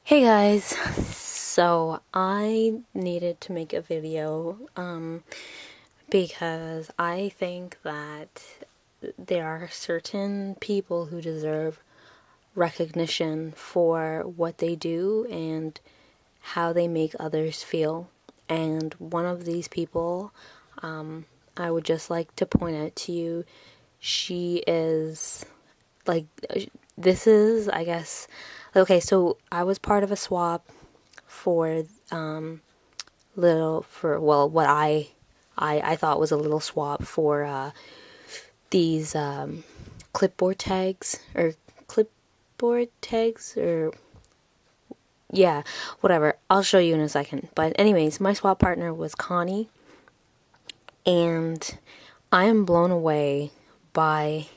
Hey guys, so I needed to make a video because I think that there are certain people who deserve recognition for what they do and how they make others feel. And one of these people, I would just like to point out to you, she is like, this is, I guess, okay, so I was part of a swap for what I thought was a little swap for these clipboard tags or clipboard tags or yeah, whatever. I'll show you in a second. But anyways, my swap partner was Connie, and I am blown away by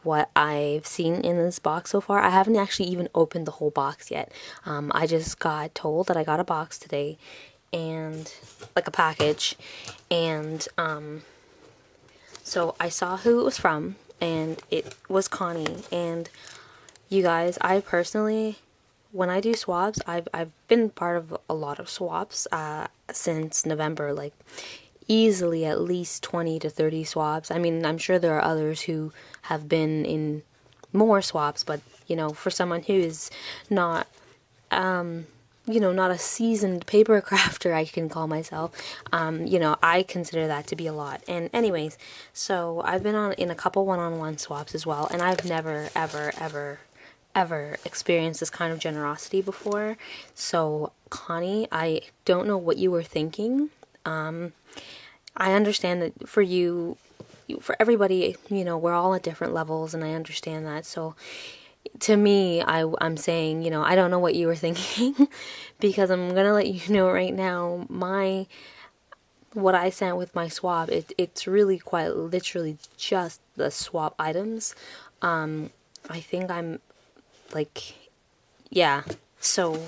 what I've seen in this box so far. I haven't actually even opened the whole box yet. I just got told that I got a box today, and like a package, and so I saw who it was from, and it was Connie. And you guys, I personally, when I do swaps, I've been part of a lot of swaps since November, like easily at least 20 to 30 swaps. I mean, I'm sure there are others who have been in more swaps, but for someone who is not not a seasoned paper crafter, I can call myself. I consider that to be a lot. And anyways, so I've been in a couple one-on-one swaps as well, and I've never, ever experienced this kind of generosity before. So Connie, I don't know what you were thinking. I understand that for you, for everybody, we're all at different levels, and I understand that. So to me, I'm saying, I don't know what you were thinking because I'm gonna let you know right now, what I sent with my swap, it's really quite literally just the swap items. I think I'm like, yeah. So,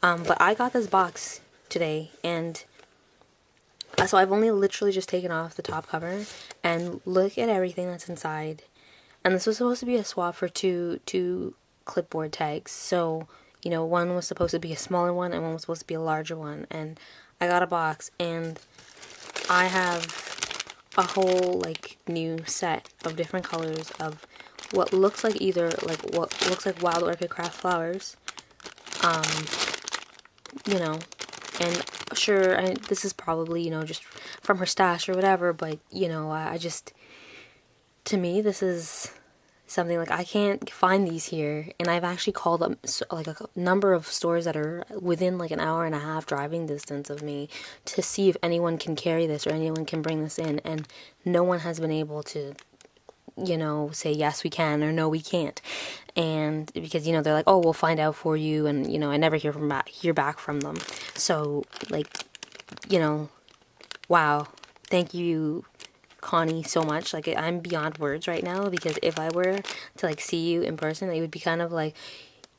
but I got this box today, and so I've only literally just taken off the top cover, and look at everything that's inside. And this was supposed to be a swap for two clipboard tags. So, one was supposed to be a smaller one and one was supposed to be a larger one. And I got a box, and I have a whole like new set of different colors of what looks like wild orchid craft flowers. Um, and sure, this is probably, just from her stash or whatever, but I just, to me, this is something like I can't find these here, and I've actually called up like a number of stores that are within like an hour and a half driving distance of me to see if anyone can carry this or anyone can bring this in, and no one has been able to say yes we can or no we can't. And because they're like, oh, we'll find out for you, and I never hear back from them. So like, wow, thank you, Connie, so much. Like, I'm beyond words right now, because if I were to like see you in person, it would be kind of like,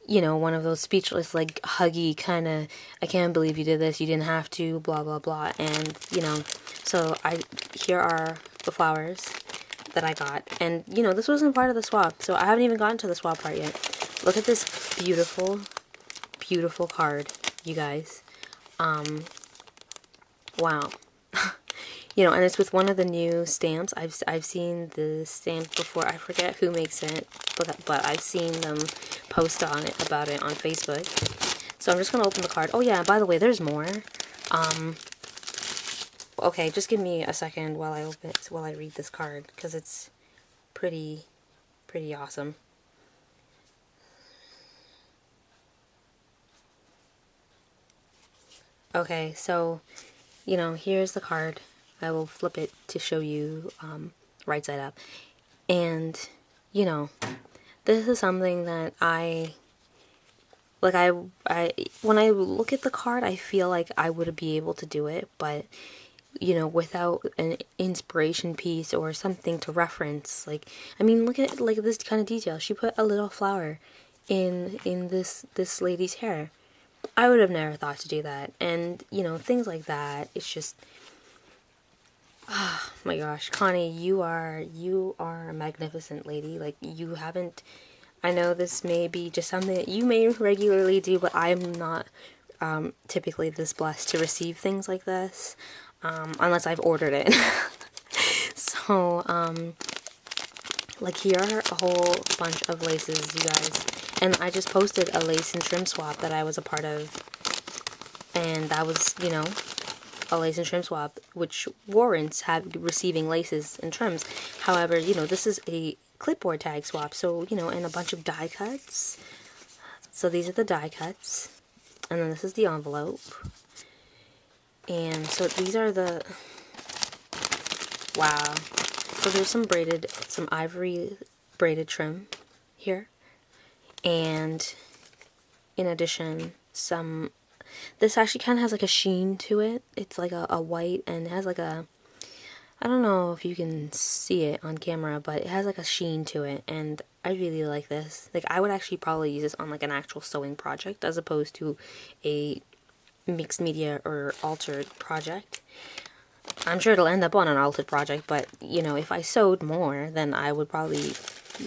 one of those speechless, like huggy kind of, I can't believe you did this, you didn't have to, blah blah blah. And so here are the flowers that I got, and this wasn't part of the swap, so I haven't even gotten to the swap part yet. Look at this beautiful card, you guys. Wow. And it's with one of the new stamps. I've seen the stamp before. I forget who makes it, but I've seen them post about it on Facebook. So I'm just gonna open the card. Oh yeah, by the way, there's more. Okay, just give me a second while I read this card, because it's pretty awesome. Okay, so here's the card. I will flip it to show you right side up. And this is something that I when I look at the card, I feel like I would be able to do it, but without an inspiration piece or something to reference, like, I mean, look at like this kind of detail. She put a little flower in this lady's hair. I would have never thought to do that. And things like that. It's just, oh my gosh, Connie, you are a magnificent lady. Like, you haven't I know this may be just something that you may regularly do, but I'm not typically this blessed to receive things like this, unless I've ordered it. So, like, here are a whole bunch of laces, you guys. And I just posted a lace and trim swap that I was a part of. And that was, you know, a lace and trim swap, which warrants receiving laces and trims. However, you know, this is a clipboard tag swap, so, you know, and a bunch of die cuts. So these are the die cuts. And then this is the envelope. And so these are the... Wow. So there's some ivory braided trim here. And in addition, this actually kind of has like a sheen to it. It's like a white, and it has like a, I don't know if you can see it on camera, but it has like a sheen to it, and I really like this. Like, I would actually probably use this on like an actual sewing project as opposed to a mixed media or altered project. I'm sure it'll end up on an altered project, but, you know, if I sewed more, then I would probably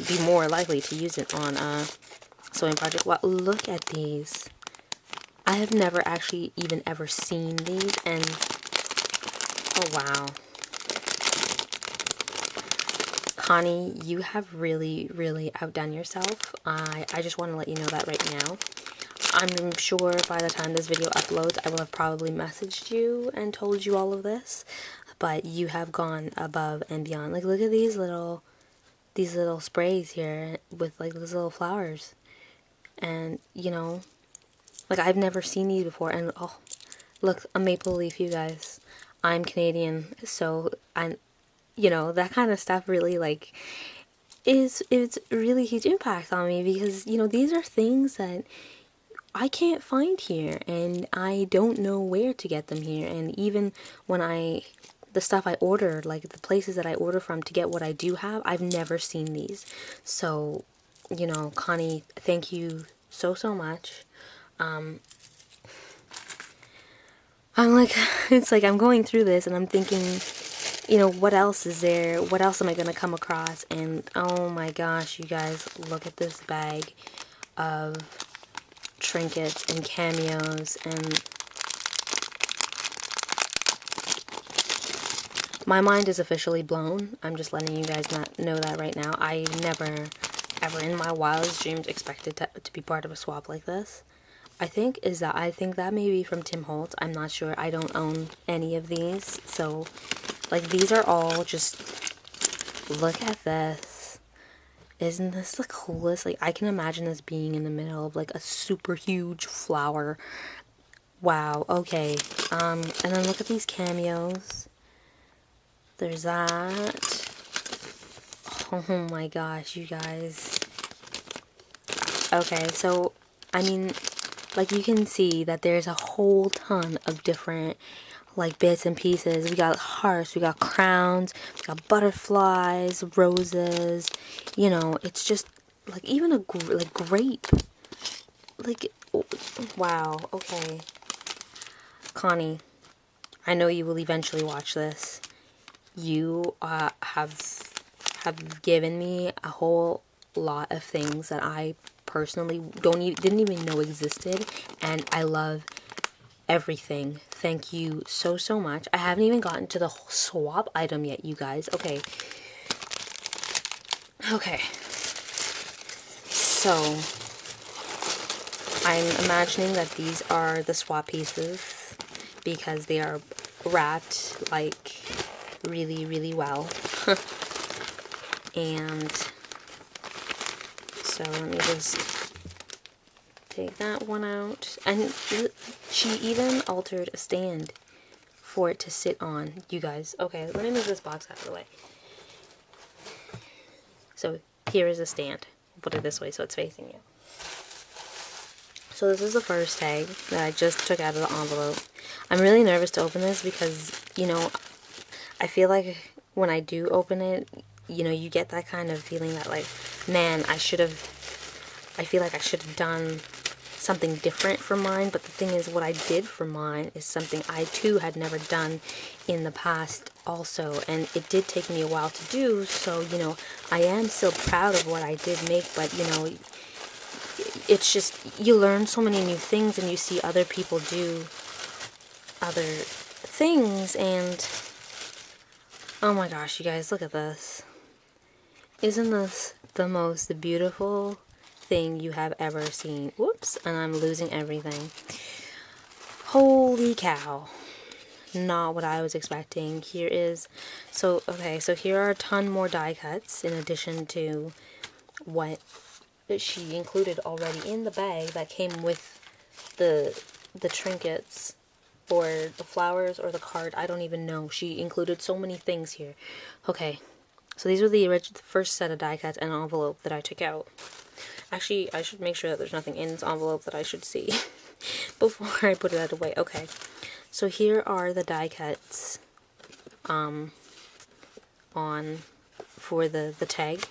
be more likely to use it on a sewing project. Wow, look at these. I have never actually even ever seen these, and oh wow. Connie, you have really, really outdone yourself. I just want to let you know that right now. I'm sure by the time this video uploads, I will have probably messaged you and told you all of this, but you have gone above and beyond. Like, look at these little sprays here with like these little flowers, and, you know, like, I've never seen these before. And oh, look, a maple leaf, you guys. I'm Canadian, so you know, that kind of stuff really, like, it's really huge impact on me, because, you know, these are things that I can't find here, and I don't know where to get them here. And even when the stuff I order, like the places that I order from to get what I do have, I've never seen these. So, you know, Connie, thank you so much. I'm like, it's like I'm going through this and I'm thinking, you know, what else is there? What else am I going to come across? And oh my gosh, you guys, look at this bag of trinkets and cameos, and my mind is officially blown. I'm just letting you guys know that right now. I never, ever in my wildest dreams expected to be part of a swap like this. I think that may be from Tim Holtz. I'm not sure. I don't own any of these. So, like, these are all just, look at this. Isn't this the coolest? Like, I can imagine this being in the middle of like a super huge flower. Wow, okay. And then look at these cameos. There's that. Oh my gosh, you guys. Okay, so, I mean, like, you can see that there's a whole ton of different, like, bits and pieces. We got hearts, we got crowns, we got butterflies, roses. You know, it's just, like, even a, like, grape. Like, wow, okay. Connie, I know you will eventually watch this. You have given me a whole lot of things that I personally didn't even know existed, and I love everything. Thank you so much. I haven't even gotten to the whole swap item yet, you guys. Okay, so I'm imagining that these are the swap pieces because they are wrapped like really well. And so let me just take that one out. And she even altered a stand for it to sit on, you guys. Okay, let me move this box out of the way. So here is a stand. Put it this way so it's facing you. So this is the first tag that I just took out of the envelope. I'm really nervous to open this because, you know, I feel like when I do open it, you know, you get that kind of feeling that, like, man, I feel like I should have done something different for mine, but the thing is, what I did for mine is something I too had never done in the past also, and it did take me a while to do, so, you know, I am still proud of what I did make, but, you know, it's just, you learn so many new things, and you see other people do other things, and oh my gosh, you guys, look at this. Isn't this the most beautiful thing you have ever seen? Whoops, and I'm losing everything. Holy cow. Not what I was expecting. Here is, so, okay, so here are a ton more die cuts in addition to what she included already in the bag that came with the trinkets or the flowers or the card. I don't even know. She included so many things here. Okay, so these were the first set of die cuts and envelope that I took out. Actually, I should make sure that there's nothing in this envelope that I should see before I put it away. Okay, so here are the die cuts on for the tag.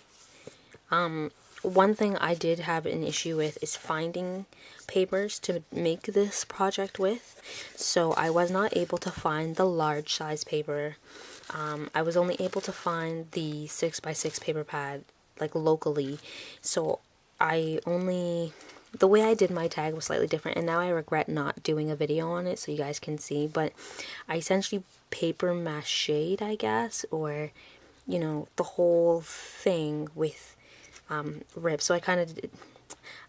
One thing I did have an issue with is finding papers to make this project with, so I was not able to find the large size paper. I was only able to find the 6x6 paper pad, like, locally, so the way I did my tag was slightly different, and now I regret not doing a video on it so you guys can see, but I essentially paper mache'd, I guess, or, you know, the whole thing with ribs. So I kind of,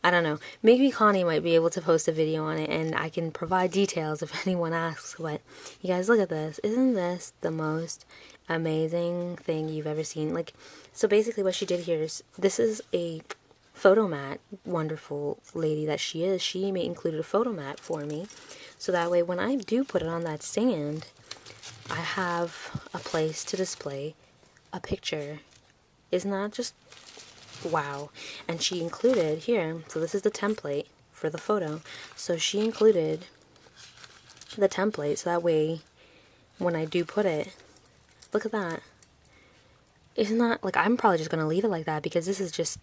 I don't know, maybe Connie might be able to post a video on it and I can provide details if anyone asks, but you guys, look at this. Isn't this the most amazing thing you've ever seen? Like, so basically what she did here is, this is a photo mat, wonderful lady that she is. She included a photo mat for me, so that way when I do put it on that stand, I have a place to display a picture. Isn't that just wow? And she included here, so this is the template for the photo, so she included the template so that way when I do put it, look at that. Isn't that, like, I'm probably just gonna leave it like that because this is just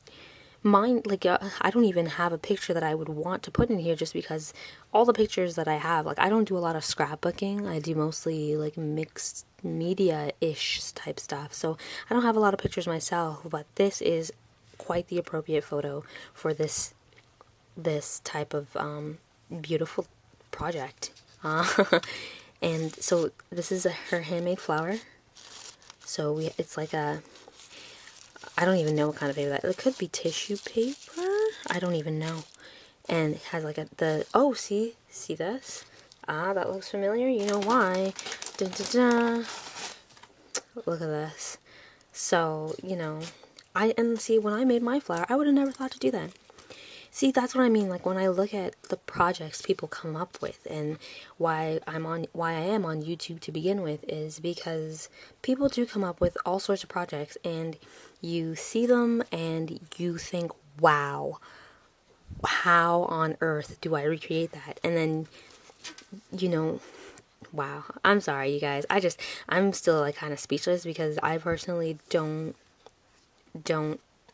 mine. Like, I don't even have a picture that I would want to put in here just because all the pictures that I have, like, I don't do a lot of scrapbooking. I do mostly like mixed media-ish type stuff, so I don't have a lot of pictures myself, but this is quite the appropriate photo for this type of beautiful project. And so this is her handmade flower. So it's like a, I don't even know what kind of paper that, it could be tissue paper, I don't even know. And it has like oh, see this? Ah, that looks familiar, you know why. Dun, dun, dun. Look at this. So, you know, and see, when I made my flower, I would have never thought to do that. See, that's what I mean, like, when I look at the projects people come up with, and why I am on YouTube to begin with, is because people do come up with all sorts of projects, and you see them, and you think, wow, how on earth do I recreate that? And then, you know, wow, I'm sorry, you guys, I'm still, like, kind of speechless, because I personally don't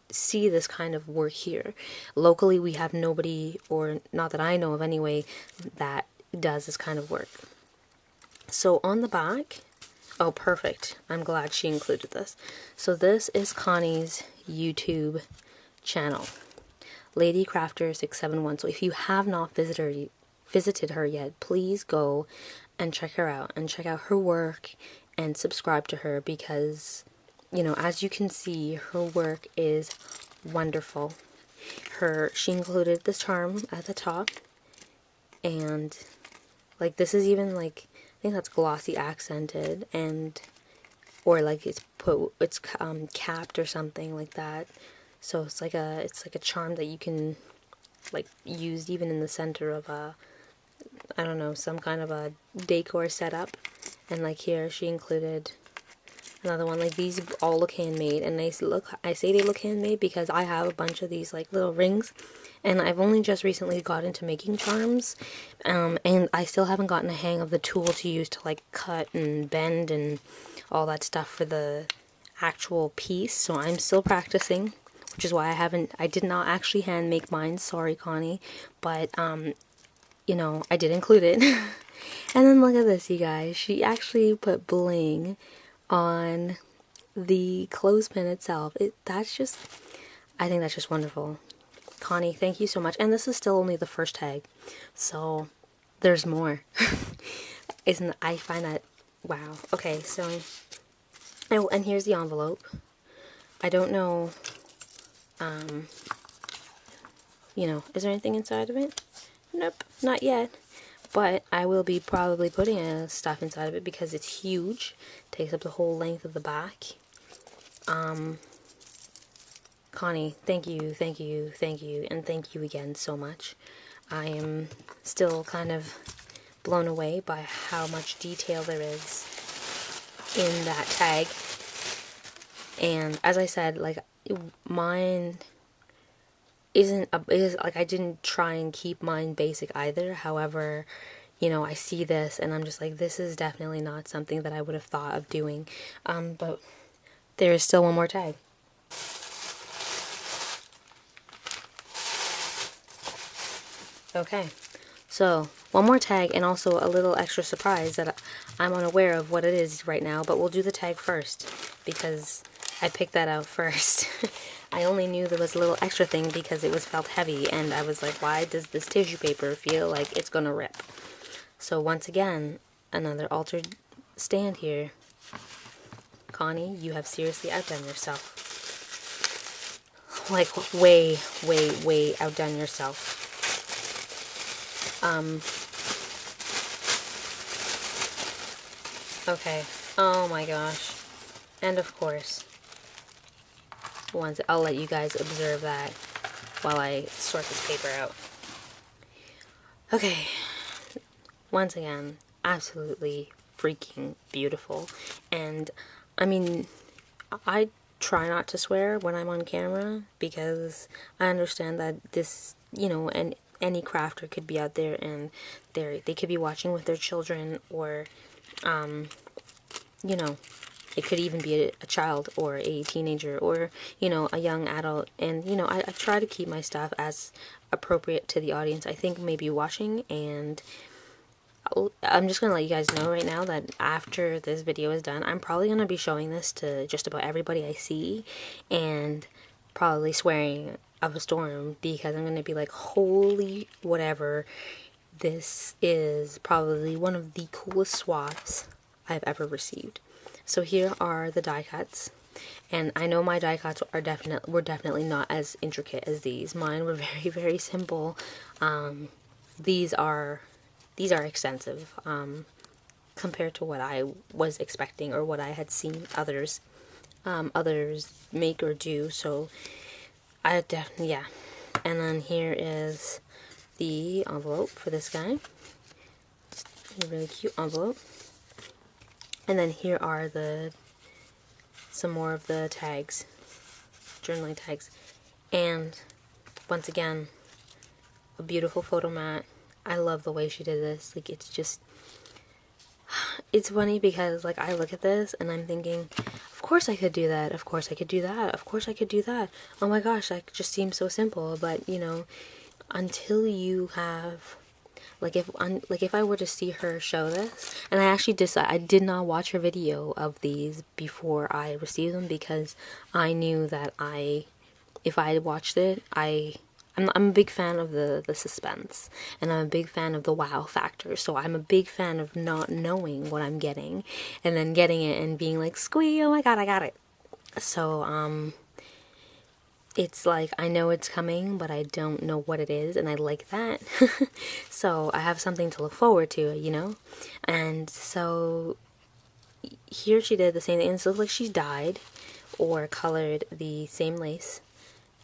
see this kind of work here. Locally, we have nobody, or not that I know of anyway, that does this kind of work. So on the back, oh, perfect, I'm glad she included this. So this is Connie's YouTube channel, Lady Crafter 671. So if you have not visited her yet, please go and check her out, and check out her work, and subscribe to her, because, you know, as you can see, her work is wonderful. She included this charm at the top, and, like, this is even, like, I think that's glossy accented, and, or, like, it's capped or something like that. So it's like a charm that you can, like, use even in the center of I don't know, some kind of a decor setup. And, like, here she included another one. Like, these all look handmade, and I say they look handmade because I have a bunch of these, like, little rings, and I've only just recently got into making charms, and I still haven't gotten the hang of the tool to use to, like, cut and bend and all that stuff for the actual piece, so I'm still practicing, which is why I did not actually hand make mine, sorry Connie, but you know, I did include it. And then look at this, you guys, she actually put bling on the clothespin itself. I think that's just wonderful. Connie, thank you so much. And this is still only the first tag, so there's more. I find that, wow. Okay, so, oh, and here's the envelope. I don't know, you know, is there anything inside of it? Nope, not yet. But I will be probably putting stuff inside of it because it's huge. Takes up the whole length of the back. Connie, thank you, thank you, thank you, and thank you again so much. I am still kind of blown away by how much detail there is in that tag. And as I said, like, mine is like, I didn't try and keep mine basic either. However, you know, I see this and I'm just like, this is definitely not something that I would have thought of doing. But there is still one more tag. Okay, so one more tag and also a little extra surprise that I'm unaware of what it is right now, but we'll do the tag first because I picked that out first. I only knew there was a little extra thing because it felt heavy, and I was like, why does this tissue paper feel like it's gonna rip? So once again, another altered stand here. Connie, you have seriously outdone yourself. Like, way, way, way outdone yourself. Okay. Oh my gosh. And of course, I'll let you guys observe that while I sort this paper out. Okay. Once again, absolutely freaking beautiful. And I mean, I try not to swear when I'm on camera because I understand that this, you know, and any crafter could be out there and they could be watching with their children, or you know, it could even be a child or a teenager or, you know, a young adult. And, you know, I try to keep my stuff as appropriate to the audience I think may be watching. And I'm just going to let you guys know right now that after this video is done, I'm probably going to be showing this to just about everybody I see and probably swearing up a storm because I'm going to be like, holy whatever, this is probably one of the coolest swaps I've ever received. So here are the die cuts, and I know my die cuts were definitely not as intricate as these. Mine were very, very simple. These are extensive compared to what I was expecting or what I had seen others make or do. So I definitely, yeah. And then here is the envelope for this guy. Just a really cute envelope. And then here are some more of the tags, journaling tags. And once again, a beautiful photo mat. I love the way she did this. Like, it's just, it's funny because, like, I look at this and I'm thinking, of course I could do that. Of course I could do that. Of course I could do that. Oh my gosh, that just seems so simple. But, you know, until you have, like if I were to see her show this, and I did not watch her video of these before I received them because I knew that if I had watched it, I'm a big fan of the suspense, and I'm a big fan of the wow factor, so I'm a big fan of not knowing what I'm getting, and then getting it and being like, squee, oh my god, I got it. So, it's like, I know it's coming, but I don't know what it is, and I like that. So I have something to look forward to, you know? And so here she did the same thing, and it looks like she dyed or colored the same lace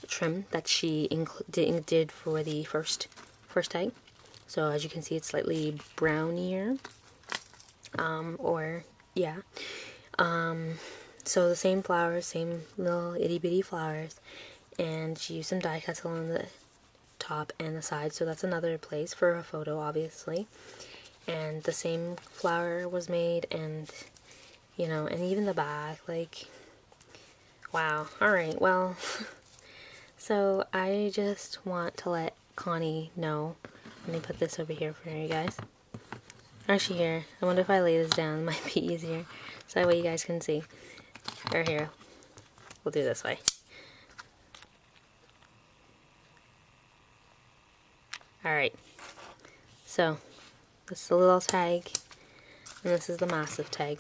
trim that she did for the first tag. So as you can see, it's slightly brownier, or yeah. So the same flowers, same little itty bitty flowers, and she used some die cuts along the top and the side, so that's another place for a photo, obviously. And the same flower was made, and you know, and even the back, like, wow. Alright, well, So I just want to let Connie know. Let me put this over here for you guys. Actually here, I wonder if I lay this down, it might be easier. So that way you guys can see. Or here, we'll do it this way. Alright, so this is the little tag, and this is the massive tag.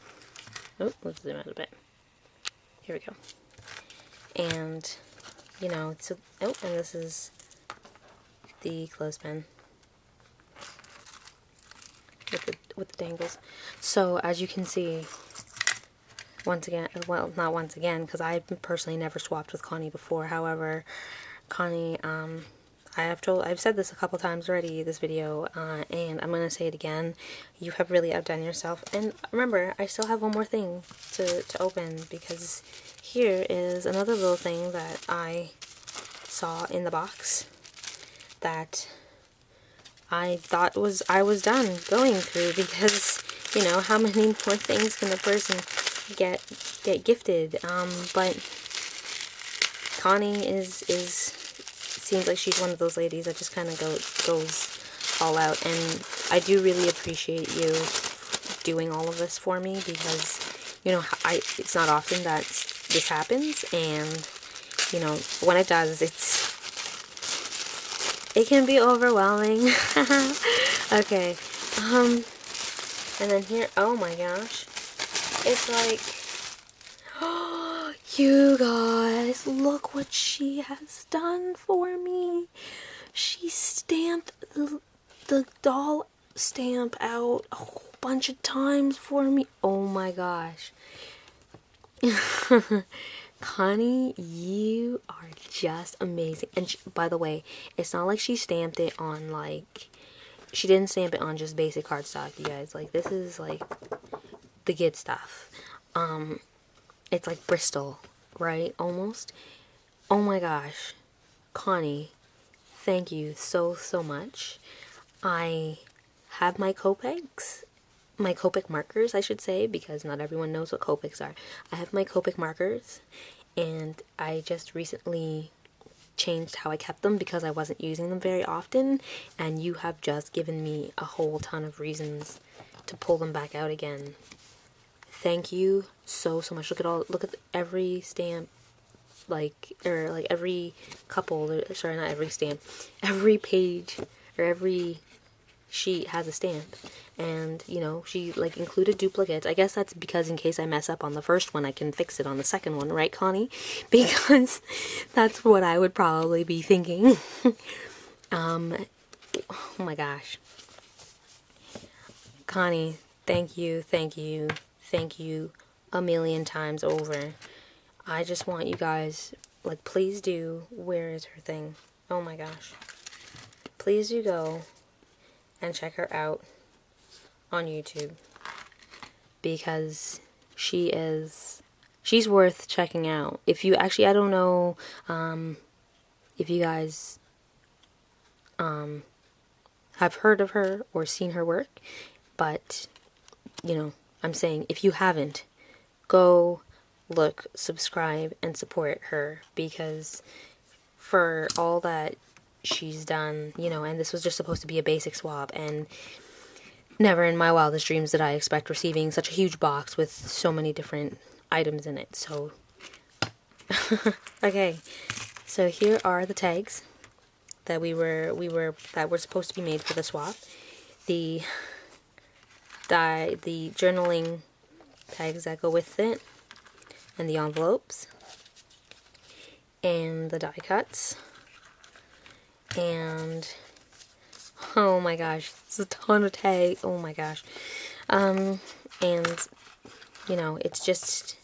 Oh, let's zoom out a bit. Here we go. And, you know, so, oh, and this is the clothespin with the dangles. So, as you can see, once again, well, not once again, because I've personally never swapped with Connie before. However, Connie, I've said this a couple times already, this video, and I'm going to say it again. You have really outdone yourself. And remember, I still have one more thing to open, because here is another little thing that I saw in the box that I thought I was done going through, because, you know, how many more things can a person get gifted? But Connie seems like she's one of those ladies that just kind of goes all out, and I do really appreciate you doing all of this for me, because, you know, it's not often that this happens, and, you know, when it does, it can be overwhelming. Okay, and then here, oh my gosh, it's like, you guys, look what she has done for me. She stamped the doll stamp out a whole bunch of times for me. Oh my gosh. Connie, you are just amazing. And by the way, it's not like she stamped it on, like, she didn't stamp it on just basic cardstock, you guys. Like, this is, like, the good stuff. It's like Bristol, right? Almost. Oh my gosh. Connie, thank you so much. I have my Copics. My Copic markers, I should say, because not everyone knows what Copics are. I have my Copic markers, and I just recently changed how I kept them because I wasn't using them very often, and you have just given me a whole ton of reasons to pull them back out again. Thank you so much. Look at every stamp, like every couple, sorry, not every stamp, every page or every sheet has a stamp. And, you know, she, like, included duplicates. I guess that's because in case I mess up on the first one, I can fix it on the second one, right, Connie? Because that's what I would probably be thinking. Oh my gosh. Connie, thank you a million times over. I just want you guys, like, please do, where is her thing? Oh my gosh. Please do go and check her out on YouTube, because she's worth checking out. If you actually, I don't know if you guys have heard of her or seen her work, but, you know, I'm saying, if you haven't, go look, subscribe, and support her, because for all that she's done, you know, and this was just supposed to be a basic swap, and never in my wildest dreams did I expect receiving such a huge box with so many different items in it. So okay, so here are the tags that that were supposed to be made for the swap. The journaling tags that go with it, and the envelopes, and the die cuts, and oh my gosh, it's a ton of tags. Oh my gosh. And, you know, it's just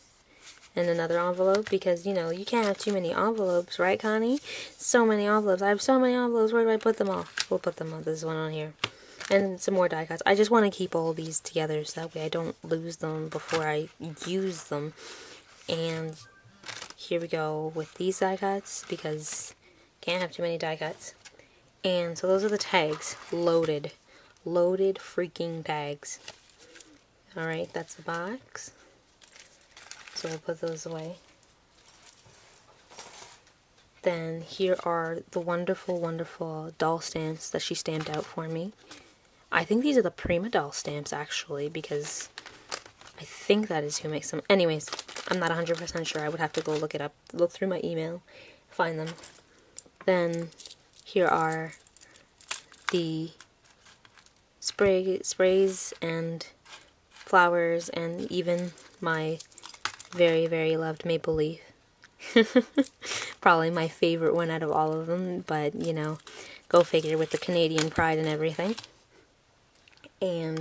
in another envelope, because, you know, you can't have too many envelopes, right, Connie? So many envelopes. I have so many envelopes. Where do I put them all? We'll put them on this one on here. And some more die cuts. I just want to keep all these together so that way I don't lose them before I use them. And here we go with these die cuts, because can't have too many die cuts. And so those are the tags. Loaded freaking tags. Alright, that's the box. So we'll put those away. Then here are the wonderful, wonderful doll stamps that she stamped out for me. I think these are the Prima doll stamps, actually, because I think that is who makes them. Anyways, I'm not 100% sure. I would have to go look it up, look through my email, find them. Then here are the sprays and flowers, and even my very, very loved maple leaf. Probably my favorite one out of all of them, but you know, go figure with the Canadian pride and everything. And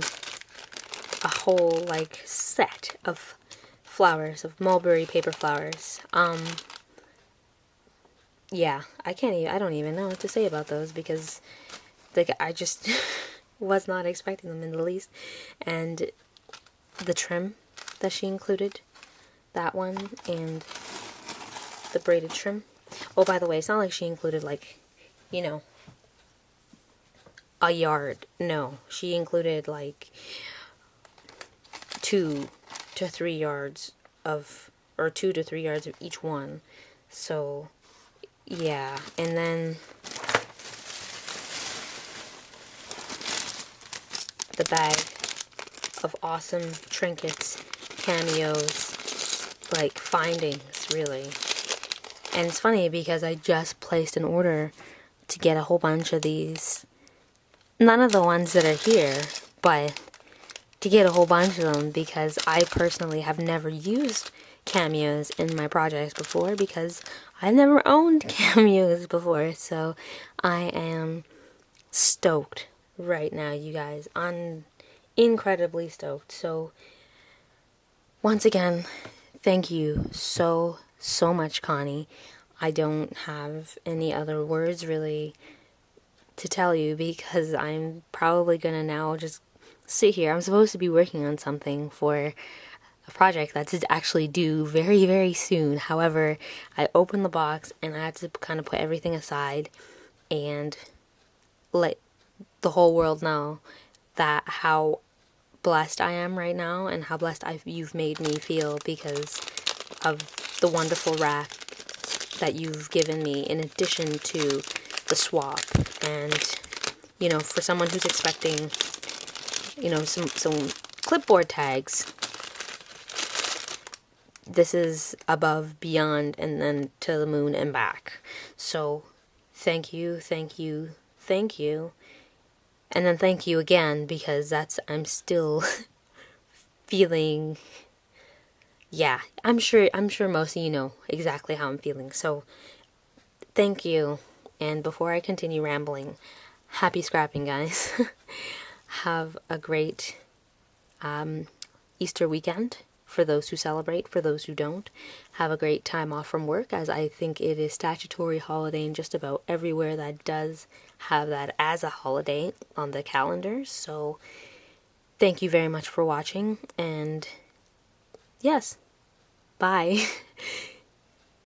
a whole like set of flowers, of mulberry paper flowers. Yeah, I don't even know what to say about those, because like I just was not expecting them in the least. And the trim that she included, that one, and the braided trim. Oh, by the way, it's not like she included, like, you know, a yard. No, she included like 2 to 3 yards of, or 2 to 3 yards of each one. So yeah, and then the bag of awesome trinkets, cameos, like findings, really. And it's funny because I just placed an order to get a whole bunch of these. None of the ones that are here, but to get a whole bunch of them, because I personally have never used cameos in my projects before, because I never owned cameos before. So I am stoked right now, you guys. I'm incredibly stoked. So once again, thank you so much, Connie. I don't have any other words really to tell you, because I'm probably gonna now just sit here. I'm supposed to be working on something for a project that's actually due very, very soon. However, I opened the box and I had to kind of put everything aside and let the whole world know that how blessed I am right now, and how blessed you've made me feel because of the wonderful RAK that you've given me, in addition to the swap. And you know, for someone who's expecting, you know, some clipboard tags, this is above, beyond, and then to the moon and back. So thank you, thank you, thank you. And then thank you again, because I'm still feeling, yeah, I'm sure most of you know exactly how I'm feeling. So thank you. And before I continue rambling, happy scrapping, guys. Have a great Easter weekend for those who celebrate. For those who don't, have a great time off from work, as I think it is statutory holiday in just about everywhere that does have that as a holiday on the calendar. So thank you very much for watching, and yes, bye.